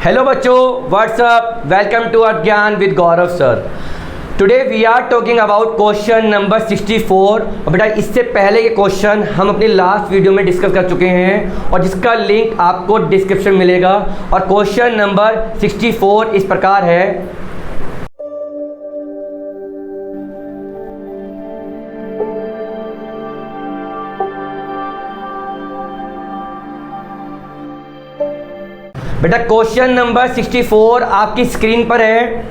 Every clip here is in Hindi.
हेलो बच्चों, what's up, welcome to our Gyan with Gaurav sir. Today we are talking about question number 64। और बेटा इससे पहले के क्वेश्चन हम अपनी लास्ट वीडियो में डिस्कस कर चुके हैं और जिसका लिंक आपको डिस्क्रिप्शन में मिलेगा। और क्वेश्चन नंबर 64 इस प्रकार है। बेटा क्वेश्चन नंबर 64 आपकी स्क्रीन पर है।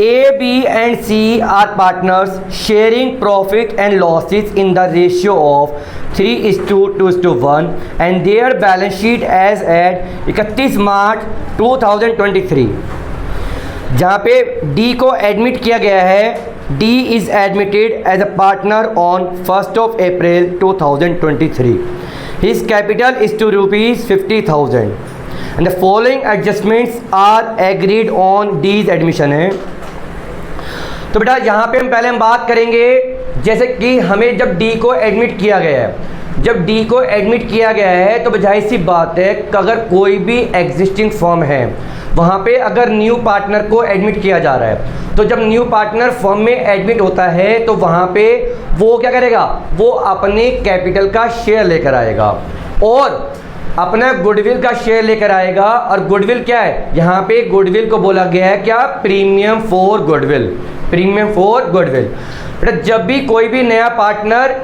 A, B and C are partners sharing profit and losses in the ratio of 3:2:1 and their balance sheet as at 31 March 2023। जहाँ पे डी को एडमिट किया गया है, D is admitted as a partner on 1 April 2023। His capital is to ₹50,000 and the following adjustments are agreed on D's admission है। तो बेटा यहाँ पे हम बात करेंगे, जैसे कि हमें जब डी को एडमिट किया गया है, जब डी को एडमिट किया गया है तो बजाय सी बात है कि अगर कोई भी एग्जिस्टिंग फर्म है वहाँ पे अगर न्यू पार्टनर को एडमिट किया जा रहा है, तो जब न्यू पार्टनर फर्म में एडमिट होता है तो वहाँ पे वो क्या करेगा, वो अपने कैपिटल का शेयर लेकर आएगा और अपना गुडविल का शेयर लेकर आएगा। और गुडविल क्या है, यहाँ पे गुडविल को बोला गया है क्या, premium for goodwill, premium for goodwill. बेटा जब भी कोई भी नया पार्टनर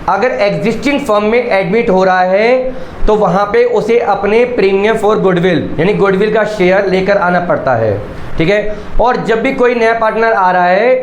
अगर एग्जिस्टिंग फर्म में एडमिट हो रहा है तो वहाँ पे उसे अपने प्रीमियम फॉर गुडविल यानी गुडविल का शेयर लेकर आना पड़ता है, ठीक है। और जब भी कोई नया पार्टनर आ रहा है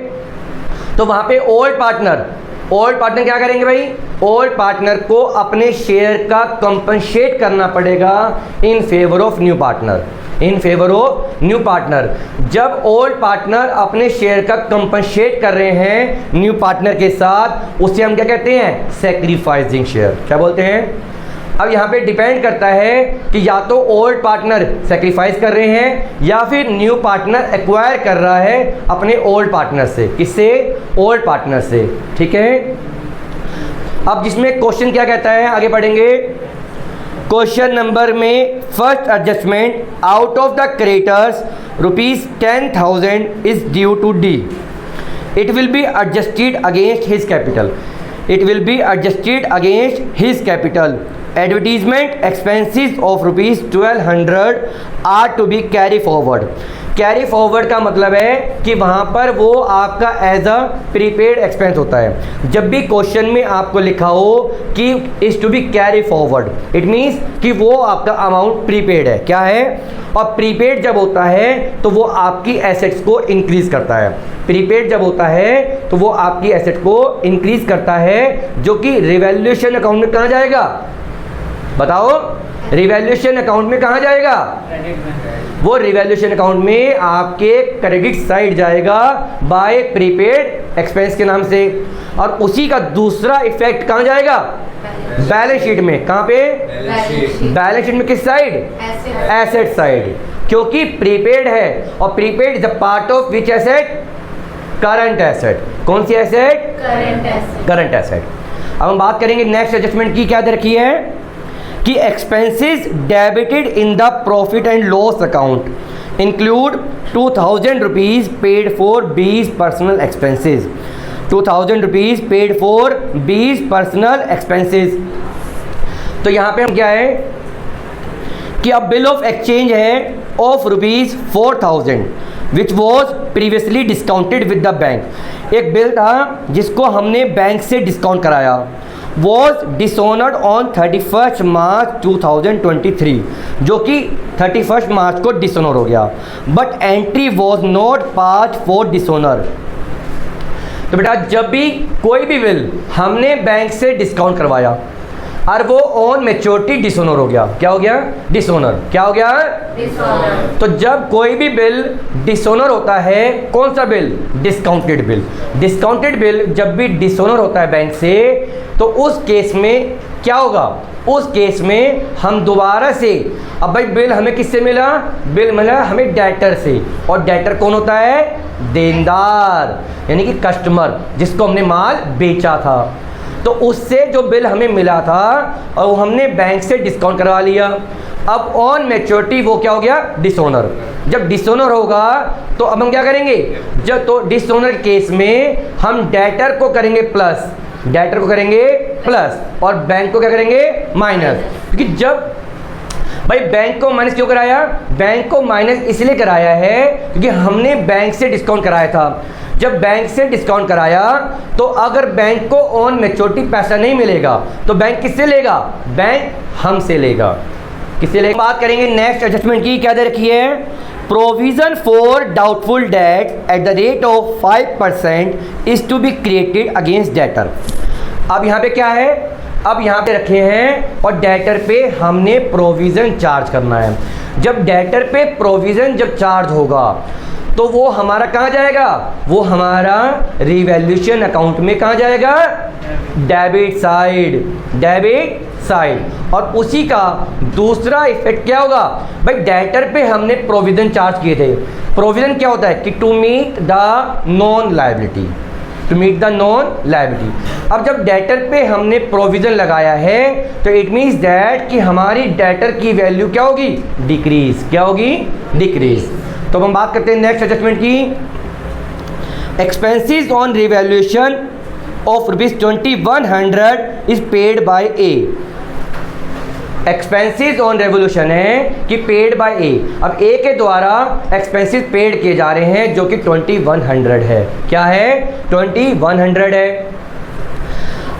तो वहाँ पे ओल्ड पार्टनर क्या करेंगे भाई, ओल्ड पार्टनर को अपने शेयर का कंपनसेट करना पड़ेगा in favour of new partner, in favour of new partner. जब ओल्ड पार्टनर अपने शेयर का कंपनसेट कर रहे हैं न्यू पार्टनर के साथ, उसे हम क्या कहते हैं, सैक्रिफाइसिंग शेयर, क्या बोलते हैं। अब यहाँ पे डिपेंड करता है कि या तो ओल्ड पार्टनर सैक्रिफाइस कर रहे हैं या फिर न्यू पार्टनर एक्वायर कर रहा है अपने ओल्ड पार्टनर से, किससे, ओल्ड पार्टनर से, ठीक है। अब जिसमें क्वेश्चन क्या कहता है, आगे पढ़ेंगे। क्वेश्चन नंबर में first adjustment out of the creditors ₹10,000 is due to D. It will be adjusted against his capital, it will be adjusted against his capital. Advertisement expenses of ₹1,200 are to be carry forward. Carry forward का मतलब है कि वहाँ पर वो आपका एज अ प्रीपेड एक्सपेंस होता है। जब भी क्वेश्चन में आपको लिखा हो कि is to be carry forward, it means कि वो आपका अमाउंट प्रीपेड है, क्या है। और प्रीपेड जब होता है तो वो आपकी एसेट्स को इंक्रीज करता है, प्रीपेड जब होता है तो वो आपकी एसेट को इंक्रीज करता है, जो कि रिवैल्यूएशन अकाउंट में कहाँ जाएगा, बताओ, रिवैल्यूएशन अकाउंट में कहाँ जाएगा, वो रिवैल्यूएशन अकाउंट में आपके क्रेडिट साइड जाएगा बाय प्रीपेड एक्सपेंस के नाम से। और उसी का दूसरा इफेक्ट कहाँ जाएगा, बैलेंस शीट में, कहाँ पे, बैलेंस शीट में किस साइड, एसेट साइड, क्योंकि प्रीपेड है और prepaid is a part of which asset, current asset. कौन सी एसेट, करंट एसेट। अब हम बात करेंगे नेक्स्ट एडजस्टमेंट की, क्या दे रखी है कि expenses debited in the profit and loss account include ₹2,000 paid for 20 personal expenses, ₹2,000 paid for 20 personal expenses. तो यहाँ पे हम क्या है कि अब बिल ऑफ एक्सचेंज है of ₹4,000 which was previously discounted with the bank. एक बिल था जिसको हमने बैंक से डिस्काउंट कराया, वॉज डिसऑनर्ड ऑन 31 मार्च 2023, जो कि 31 मार्च को डिसऑनर हो गया, but entry was not pass for dishonour. तो बेटा जब भी कोई भी बिल हमने बैंक से डिस्काउंट करवाया और वो ऑन मैच्योरिटी डिसऑनर हो गया, क्या हो गया, डिसऑनर, क्या हो गया, डिसऑनर। तो जब कोई भी बिल डिसऑनर होता है, कौन सा bill, discounted bill, discounted bill जब भी डिसऑनर होता है बैंक से, तो उस केस में क्या होगा, उस केस में हम दोबारा से, अब भाई बिल हमें किससे मिला, बिल मिला हमें डेटर से, और डेटर कौन होता है, देनदार यानी कि कस्टमर जिसको हमने माल बेचा था। तो उससे जो बिल हमें मिला था और वो हमने बैंक से डिस्काउंट करवा लिया। अब ऑन मैच्योरिटी वो क्या हो गया, डिसऑनर। जब डिसऑनर होगा तो अब हम क्या करेंगे, जब तो डिसऑनर केस में हम डेटर को करेंगे प्लस, डेटर को करेंगे प्लस और बैंक को क्या करेंगे माइनस। क्योंकि जब भाई बैंक को माइनस क्यों कराया, बैंक को माइनस इसलिए कराया है क्योंकि हमने बैंक से डिस्काउंट कराया था। जब बैंक से डिस्काउंट कराया तो अगर बैंक को ऑन मैच्योरिटी पैसा नहीं मिलेगा तो बैंक किससे लेगा, बैंक हमसे लेगा। किससे लेगा, बात करेंगे नेक्स्ट एडजस्टमेंट की। क्या दे रखी है, provision for doubtful debt at the rate of 5% is to be created against debtor. अब यहाँ पे क्या है, अब यहाँ पे रखे हैं और डेटर पे हमने प्रोविज़न चार्ज करना है। जब डेटर पे प्रोविज़न जब चार्ज होगा तो वो हमारा कहाँ जाएगा, वो हमारा रिवैल्यूएशन अकाउंट में कहाँ जाएगा, डेबिट साइड, डेबिट साइड। और उसी का दूसरा इफेक्ट क्या होगा, भाई डेटर पे हमने प्रोविज़न चार्ज किए थे। प्रोविज़न क्या होता है कि to meet the non liability, to meet the non liability. अब जब डेटर पे हमने प्रोविज़न लगाया है तो इट मीन्स दैट कि हमारी डेटर की वैल्यू क्या होगी, डिक्रीज। क्या होगी, डिक्रीज। तो हम बात करते हैं नेक्स्ट एडजस्टमेंट की। Expenses on revaluation of ₹2100 is paid by A. Expenses on revolution है कि पेड बाय ए। अब ए के द्वारा एक्सपेंसेस पेड किए जा रहे हैं जो कि 2100 है। क्या है, 2100 है।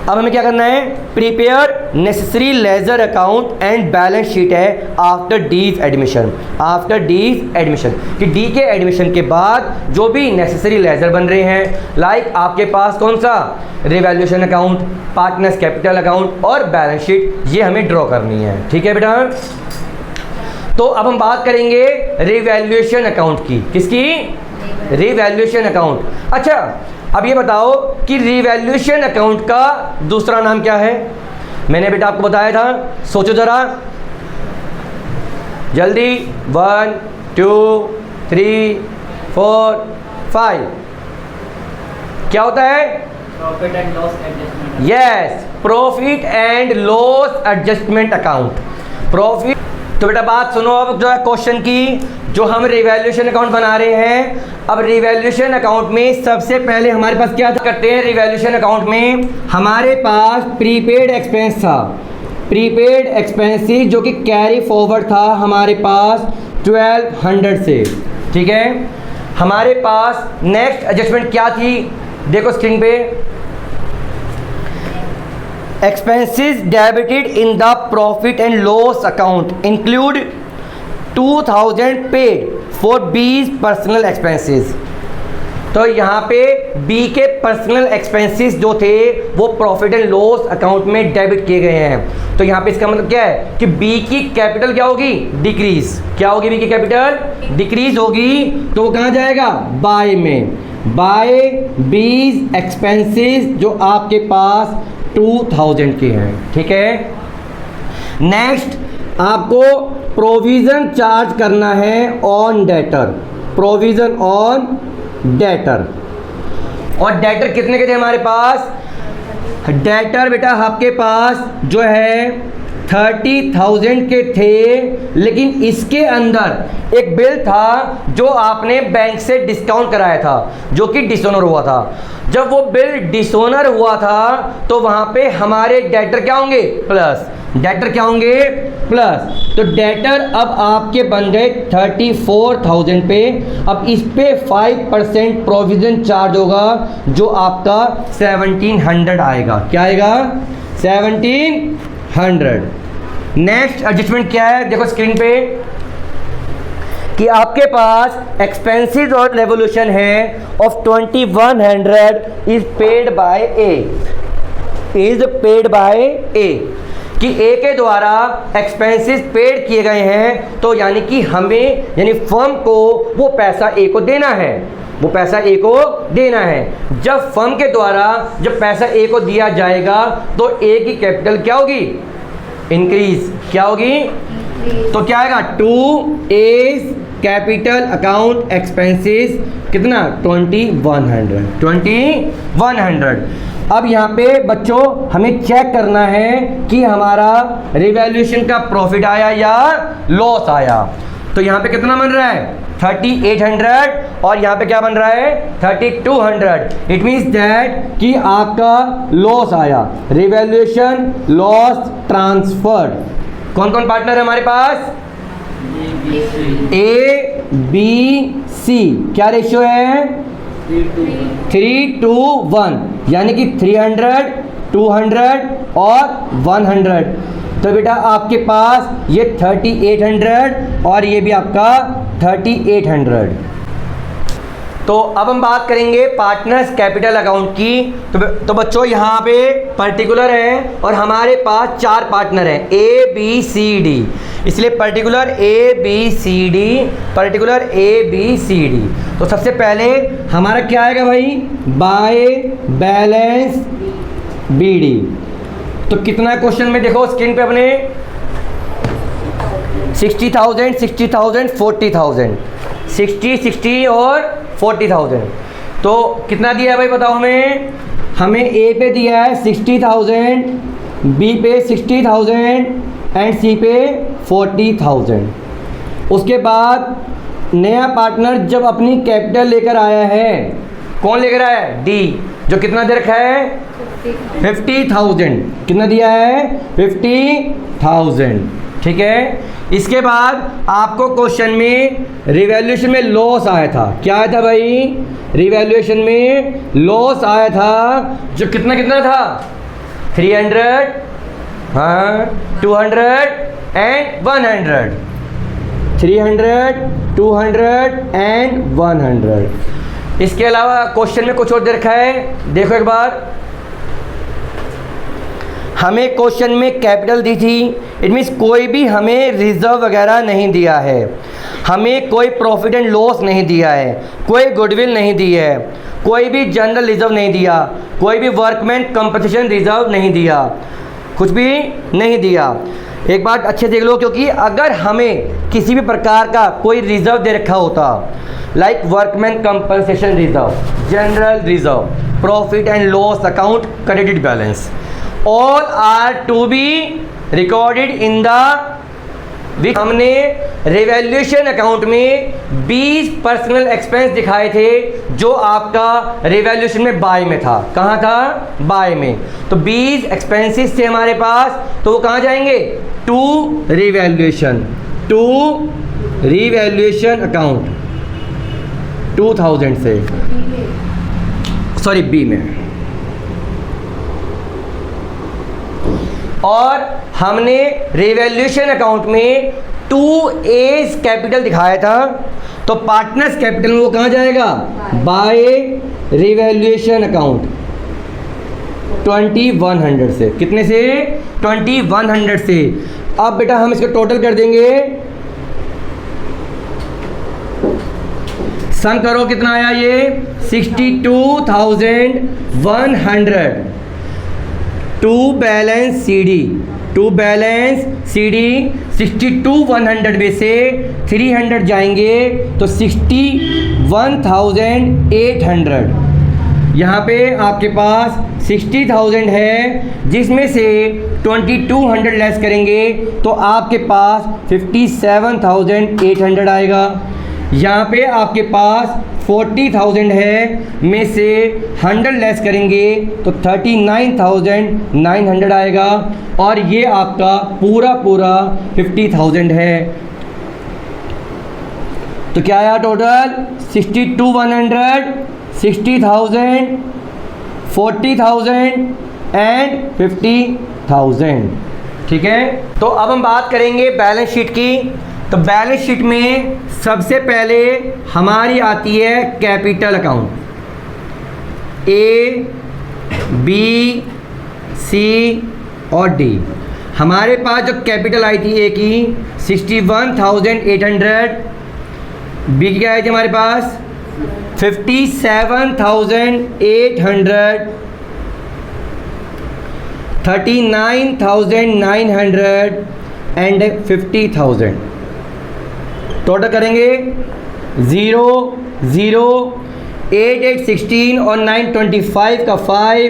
अब हमें क्या करना है, prepare necessary ledger account and balance sheet है आफ्टर डीज एडमिशन। आफ्टर डीज एडमिशन कि डी के एडमिशन के बाद जो भी नेसेसरी लेजर बन रहे हैं, लाइक आपके पास कौन सा, revaluation account, partners capital account और बैलेंस शीट, ये हमें ड्रॉ करनी है। ठीक है बेटा। तो अब हम बात करेंगे रिवैल्यूएशन अकाउंट की। किसकी, रिवैल्यूएशन अकाउंट। अच्छा अब ये बताओ कि रिवैल्यूएशन अकाउंट का दूसरा नाम क्या है। मैंने बेटा आपको बताया था, सोचो जरा जल्दी, 1 2 3 4 5। क्या होता है, profit and loss adjustment. Yes, profit and loss adjustment account. Profit. तो बेटा बात सुनो अब जो है क्वेश्चन की, जो हम रिवैल्यूएशन अकाउंट बना रहे हैं। अब रिवैल्यूएशन अकाउंट में सबसे पहले हमारे पास क्या करते हैं, रिवैल्यूएशन अकाउंट में हमारे पास प्रीपेड एक्सपेंस था, प्रीपेड एक्सपेंसेस जो कि कैरी फॉरवर्ड था हमारे पास 1200 से। ठीक है, हमारे पास नेक्स्ट एडजस्टमेंट क्या थी, देखो स्क्रीन पे, expenses debited in the profit and loss account include 2000 paid for बीज पर्सनल एक्सपेंसेस। तो यहाँ पे बी के पर्सनल एक्सपेंसेस जो थे वो प्रॉफिट एंड लॉस अकाउंट में डेबिट किए गए हैं। तो यहाँ पे इसका मतलब क्या है कि बी की कैपिटल क्या होगी, डिक्रीज। क्या होगी, बी की कैपिटल डिक्रीज होगी। तो वो कहाँ जाएगा, बाय में, बाय बीज एक्सपेंसेस जो आपके पास 2000 के हैं। ठीक है, नेक्स्ट आपको प्रोविज़न चार्ज करना है on debtor, provision on debtor. और डेटर कितने के थे हमारे पास, डेटर बेटा आपके पास जो है 30,000 के थे, लेकिन इसके अंदर एक बिल था जो आपने बैंक से डिस्काउंट कराया था जो कि डिसऑनर हुआ था। जब वो बिल डिसऑनर हुआ था तो वहाँ पे हमारे डेटर क्या होंगे, प्लस। डेटर क्या होंगे, प्लस। तो डेटर अब आपके बन गए 34,000 पे। अब इस पे 5% प्रोविज़न चार्ज होगा जो आपका 1700 आएगा। क्या आएगा, 1700। नेक्स्ट एडजस्टमेंट क्या है, देखो स्क्रीन पे कि आपके पास एक्सपेंसेस और रेवोल्यूशन है ऑफ 2100 is paid by A, is paid by A, कि ए के द्वारा एक्सपेंसेस पेड किए गए हैं। तो यानी कि हमें, यानी फर्म को वो पैसा ए को देना है, वो पैसा ए को देना है। जब फर्म के द्वारा जब पैसा ए को दिया जाएगा तो ए की कैपिटल क्या होगी, इंक्रीज। क्या होगी, तो क्या आएगा 2A's कैपिटल अकाउंट एक्सपेंसेस कितना 2100। अब यहाँ पे बच्चों हमें चेक करना है कि हमारा रिवैल्यूएशन का प्रॉफिट आया या लॉस आया। तो यहाँ पे कितना बन रहा है 3800 और यहाँ पे क्या बन रहा है 3200। इट मीन्स दैट कि आपका लॉस आया, रिवैल्यूएशन लॉस ट्रांसफर्ड। कौन कौन पार्टनर है हमारे पास ABC। क्या रेशियो है 3:1, यानी कि 300, 200 और 100। तो बेटा आपके पास ये 3800 और ये भी आपका 3800। तो अब हम बात करेंगे पार्टनर्स कैपिटल अकाउंट की। तो बच्चों यहाँ पे पर्टिकुलर है और हमारे पास 4 पार्टनर हैं ABCD, इसलिए पर्टिकुलर ABCD। तो सबसे पहले हमारा क्या आएगा भाई बाय बैलेंस BD। तो कितना क्वेश्चन में देखो स्क्रीन पे अपने 60,000, 40,000, 60 और 40,000। तो कितना दिया है भाई बताओ हमें A पे दिया है 60,000, B पे 60,000 एंड C पे 40,000। उसके बाद नया पार्टनर जब अपनी कैपिटल लेकर आया है, कौन लेकर आया है D, जो कितना दे रखा है 50,000। कितना दिया है 50,000, ठीक है। इसके बाद आपको क्वेश्चन में रिवैल्यूएशन में लॉस आया था। क्या आया था भाई रिवैल्यूएशन में लॉस आया था, जो कितना था 300, हाँ 200 एंड 100। 300, 200 एंड 100। इसके अलावा क्वेश्चन में कुछ और दे रखा है, देखो एक बार। हमें क्वेश्चन में कैपिटल दी थी, इट मीन्स कोई भी हमें रिजर्व वगैरह नहीं दिया है, हमें कोई प्रॉफिट एंड लॉस नहीं दिया है, कोई गुडविल नहीं दी है, कोई भी जनरल रिजर्व नहीं दिया, कोई भी वर्कमैन कंपनसेशन रिजर्व नहीं दिया, कुछ भी नहीं दिया। एक बात अच्छे देख लो, क्योंकि अगर हमें किसी भी प्रकार का कोई रिजर्व दे रखा होता, like workman compensation reserve, general reserve, profit and loss account, credit balance, all are to be recorded in the. हमने रिवैल्यूएशन अकाउंट में 20 पर्सनल एक्सपेंस दिखाए थे जो आपका रिवैल्यूएशन में बाय में था। कहाँ था बाय में। तो 20 एक्सपेंसेस थे हमारे पास, तो वो कहाँ जाएंगे टू रिवैल्यूएशन अकाउंट 2000 से, सॉरी बी में। और हमने रिवैल्यूएशन अकाउंट में 2A's कैपिटल दिखाया था, तो पार्टनर्स कैपिटल में वो कहाँ जाएगा बाय रिवैल्यूएशन अकाउंट 2100 से। कितने से 2100 से। अब बेटा हम इसको टोटल कर देंगे, सम करो कितना आया ये 62,100। टू बैलेंस CD 62,100 में से 300 जाएंगे तो 61,800। यहाँ पे आपके पास 60,000 है, जिसमें से 2,200 लेस करेंगे तो आपके पास 57,800 आएगा। यहाँ पे आपके पास 40,000 है, में से 100 लेस करेंगे तो 39,900 आएगा। और ये आपका पूरा 50,000 है। तो क्या आया टोटल 62,100, 60,000, 40,000 एंड 50,000। ठीक है। तो अब हम बात करेंगे बैलेंस शीट की। तो बैलेंस शीट में सबसे पहले हमारी आती है capital account A, B, C और D। हमारे पास जो कैपिटल आई थी A की 61,800, B की क्या आई थी हमारे पास 57,800, 39,900, एंड 50,000। टोटल करेंगे 0 0 8 8 16 और 9 25 का 5,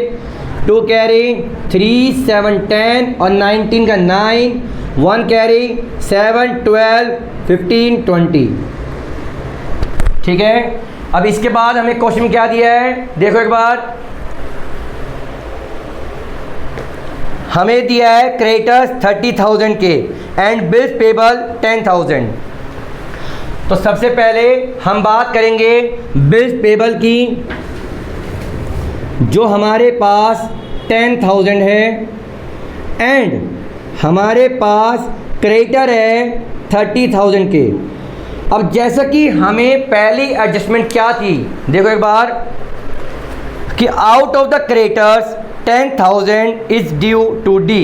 2 कैरी 3 7 10 और 19 का 9, 1 कैरी 7 12 15 20। ठीक है, अब इसके बाद हमें क्वेश्चन क्या दिया है देखो एक बार। हमें दिया है क्रेडिटर्स 30,000 के एंड बिल्स पेबल 10,000। तो सबसे पहले हम बात करेंगे बिल्स पेबल की, जो हमारे पास 10,000 है एंड हमारे पास क्रेडिटर है 30,000 के। अब जैसा कि हमें पहली एडजस्टमेंट क्या थी देखो एक बार कि out of the creditors 10,000 is due to D,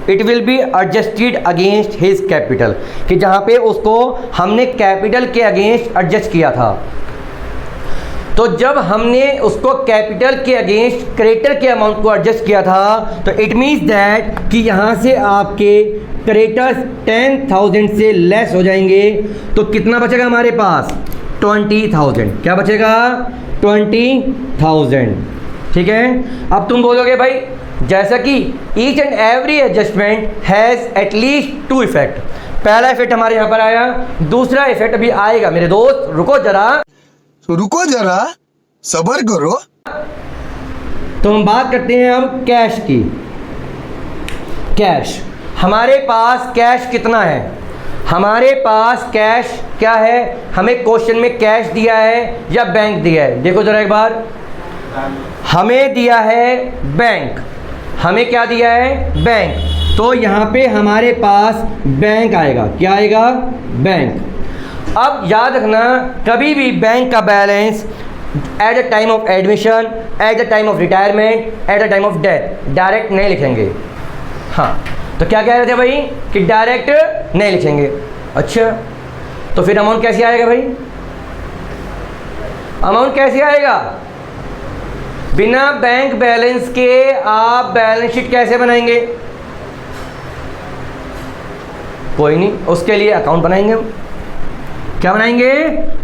it will be adjusted against his capital, कि जहाँ पे उसको हमने कैपिटल के अगेंस्ट एडजस्ट किया था। तो जब हमने उसको कैपिटल के अगेंस्ट क्रेडिटर के अमाउंट को एडजस्ट किया था तो इट मीन्स दैट कि यहाँ से आपके क्रेडिटर्स 10,000 से लेस हो जाएंगे। तो कितना बचेगा हमारे पास 20,000। क्या बचेगा 20,000। ठीक है, अब तुम बोलोगे भाई जैसा कि each and every adjustment has at least 2 effect. पहला इफेक्ट हमारे यहाँ पर आया, दूसरा इफेक्ट अभी आएगा मेरे दोस्त, रुको जरा सब्र करो। तो हम बात करते हैं अब कैश की। कैश, हमारे पास कैश कितना है? हमारे पास कैश क्या है? हमें क्वेश्चन में कैश दिया है या बैंक दिया है? देखो जरा एक बार, हमें दिया है बैंक। हमें क्या दिया है? बैंक। तो यहाँ पे हमारे पास बैंक आएगा। क्या आएगा? बैंक। अब याद रखना, कभी भी बैंक का balance eight the time of admission, eight the time of retirement, eight the time of death direct नहीं लिखेंगे। हाँ, तो क्या कह रहे थे भाई कि डायरेक्ट नहीं लिखेंगे। अच्छा, तो फिर अमाउंट कैसे आएगा भाई? अमाउंट कैसे आएगा? बिना बैंक बैलेंस के आप बैलेंस शीट कैसे बनाएंगे? कोई नहीं, उसके लिए अकाउंट बनाएंगे हम। क्या बनाएंगे?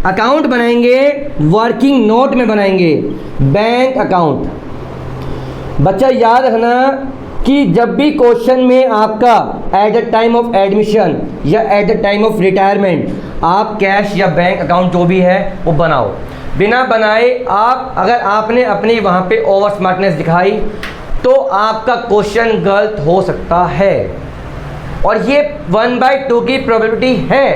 अकाउंट बनाएंगे, वर्किंग नोट में बनाएंगे बैंक अकाउंट। बच्चा याद रखना कि जब भी क्वेश्चन में आपका at the time of admission या at the time of retirement आप कैश या बैंक अकाउंट जो भी है वो बनाओ। बिना बनाए आप, अगर आपने अपनी वहाँ पे ओवर स्मार्टनेस दिखाई तो आपका क्वेश्चन गलत हो सकता है। और ये 1/2 की प्रोबेबिलिटी है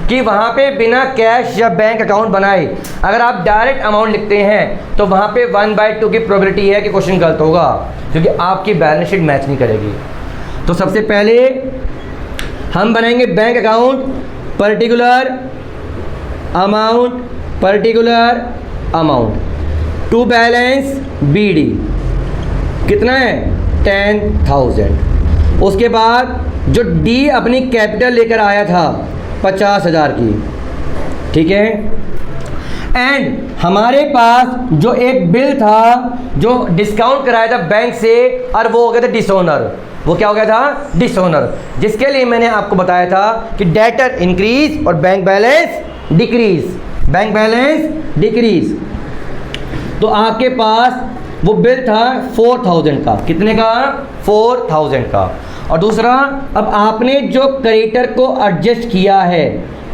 कि वहाँ पे बिना कैश या बैंक अकाउंट बनाए अगर आप डायरेक्ट अमाउंट लिखते हैं तो वहाँ पे 1/2 की प्रोबेबिलिटी है कि क्वेश्चन गलत होगा, क्योंकि आपकी बैलेंस शीट मैच नहीं करेगी। तो सबसे पहले हम बनाएंगे bank account, particular amount to balance BD कितना है? 10,000। उसके बाद जो D अपनी कैपिटल लेकर आया था 50,000 की, ठीक है। एंड हमारे पास जो एक बिल था जो डिस्काउंट कराया था बैंक से, और वो हो गया था डिसऑनर। वो क्या हो गया था? डिसऑनर, जिसके लिए मैंने आपको बताया था कि डेटर इंक्रीज और bank balance decrease. Bank balance decrease. तो आपके पास वो बिल था 4,000 का। कितने का? 4,000 का। और दूसरा, अब आपने जो क्रेडिटर को एडजस्ट किया है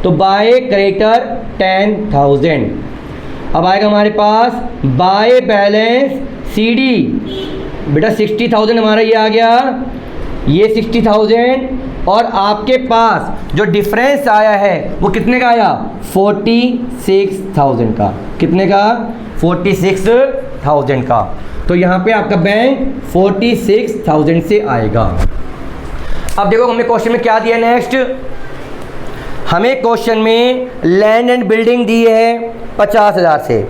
तो बाय क्रेडिटर 10,000। अब आएगा हमारे पास बाय बैलेंस CD। बेटा 60,000 हमारा ये आ गया, ये 60,000, और आपके पास जो डिफरेंस आया है वो कितने का आया? 46,000 का। कितने का? 46,000 का। तो यहाँ पे आपका बैंक 46,000 से आएगा। अब देखो हमें क्वेश्चन में क्या दिया। नेक्स्ट हमें क्वेश्चन में लैंड एंड बिल्डिंग दी है 50,000 से।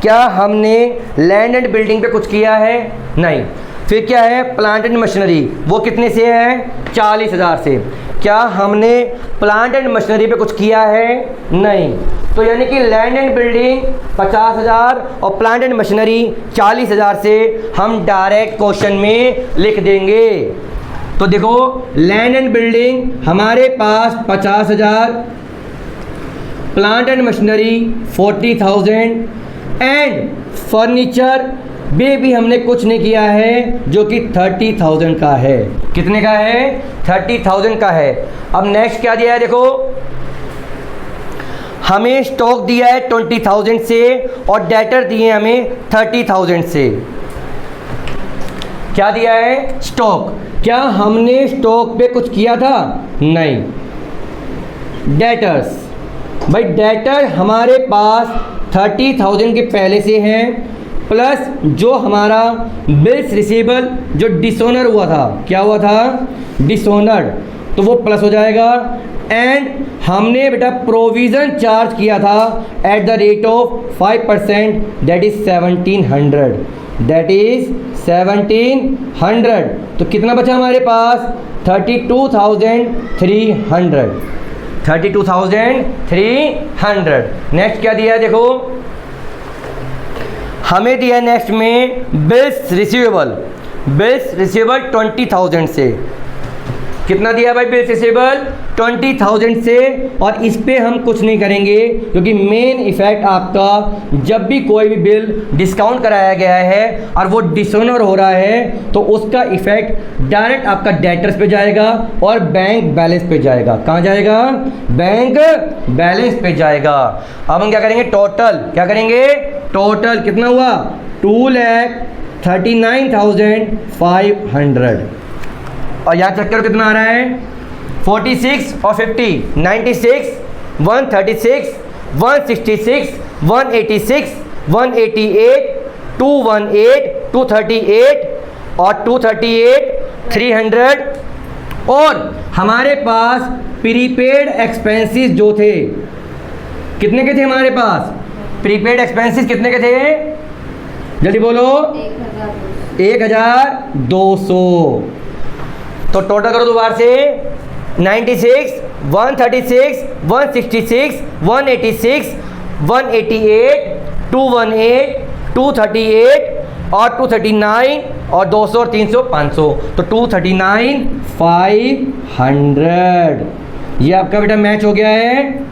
क्या हमने लैंड एंड बिल्डिंग पे कुछ किया है? नहीं। फिर क्या है? प्लांट एंड मशीनरी, वो कितने से है? 40,000 से। क्या हमने प्लांट एंड मशीनरी पे कुछ किया है? नहीं। तो यानी कि लैंड एंड बिल्डिंग 50,000 और प्लांट एंड मशीनरी 40,000 से हम डायरेक्ट क्वेश्चन में लिख देंगे। तो देखो लैंड एंड बिल्डिंग हमारे पास 50,000, plant and machinery 40,000 and furniture भी हमने कुछ नहीं किया है जो कि 30,000 का है। कितने का है? 30,000 का है। अब नेक्स्ट क्या दिया है देखो, हमें स्टॉक दिया है 20,000 से और डेटर दिए हमें 30,000 से। क्या दिया है? स्टॉक। क्या हमने स्टॉक पे कुछ किया था? नहीं। डेटर्स, भाई डेटर हमारे पास 30,000 के पहले से हैं, प्लस जो हमारा बिल्स रिसीवेबल जो डिसऑनर हुआ था, क्या हुआ था? डिसऑनर्ड, तो वो प्लस हो जाएगा। एंड हमने बेटा प्रोविज़न चार्ज किया था eight the rate of 5%, that is 1700, that is 1700। तो कितना बचा हमारे पास? 32,300, 32,300। नेक्स्ट क्या दिया है देखो, हमें दिया नेक्स्ट में बिल्स रिसीवेबल 20,000 से। कितना दिया भाई बिल्स रिसीवेबल? 20,000 से। और इस पे हम कुछ नहीं करेंगे क्योंकि मेन इफेक्ट आपका जब भी कोई भी बिल डिस्काउंट कराया गया है और वो डिसऑनर हो रहा है तो उसका इफेक्ट डायरेक्ट आपका डेटर्स पे जाएगा और बैंक बैलेंस पे जाएगा। कहाँ जाएगा? बैंक बैलेंस पे जाएगा। अब हम क्या करेंगे? टोटल क्या करेंगे? टोटल कितना हुआ? 2,39,500। और यहाँ चेक करो कितना आ रहा है? 46 और 50, 96, 136, 166, 186, 188, 218, 238 और 238, 300। और हमारे पास प्रीपेड एक्सपेंसेस जो थे, कितने के थे हमारे पास? प्रीपेड एक्सपेंसेस कितने के थे? जल्दी बोलो। 1,200। तो टोटल करो दोबारा से, 96, 136, 166, 186, 188, 218, 238 और 239 और 200 और 300 500, तो 239,500। ये आपका बेटा मैच हो गया है।